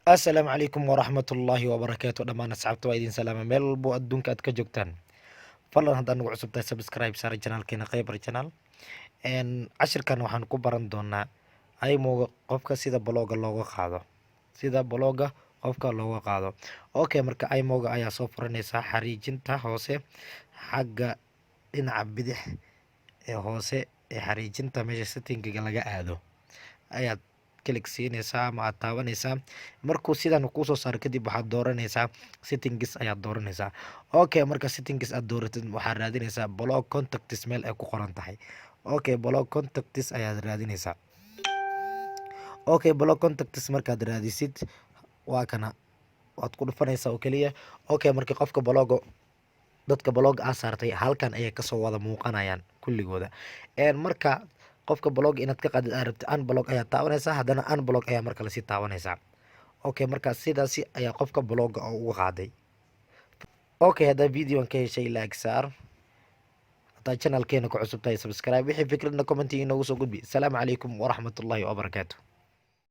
Assalaamu calaykum waraxmatullaahi wabarakaatu dhammaan asxaabta waa idin salaama meel walbo adduunka aad ka joogtaan. Fadlan haddaan nagu cusub tahay subscribe saara channelkeena Khaybar channel. Cashirkan waxaan ku baran doonaa iMoga qofka sida blogga looga qaado. Sida blogga qofka looga qaado. Okay, marka iMoga ayaa soo furanaysaa xariijinta hoose xagga dhinaca bidix ee hoose ee xariijinta meesha setting-ga laga aado ayaad klik siinaysaa ama aad taabanaysaa. Markuu sidan kuu soo saaro kadib waxaad dooranaysaa settings ayaad dooranaysaa. Okay, marka settings aad dooratid waxaad raadinaysaa blog contacts meel ay ku qoran tahay. Okay, blog contacts ayaad raadinaysaa. Okay, blog contacts markaad raadisid waa kana waad ku dhufanaysaa oo kaliya. Okay, markii qofka blogga dadka blog aa saartay halkan ayay kasoo wada muuqanayaan kulligooda. Marka qofka blog inaad ka qaadid aad rabtid unblog ayaa taabanaysaa, haddana unblog ayaa marka lasii taabanaysaa. Okay, marka sidaasi ayaa qofka blogga uga qaaday. Okay, haddaa videoan ka heshay like saar, haddaa channelkeena ku cusub tahay subscribe, wixii fikradna comment inoogu soo gudbi. Asalaamu calaykum waraxmatullaahi wabarakaatu.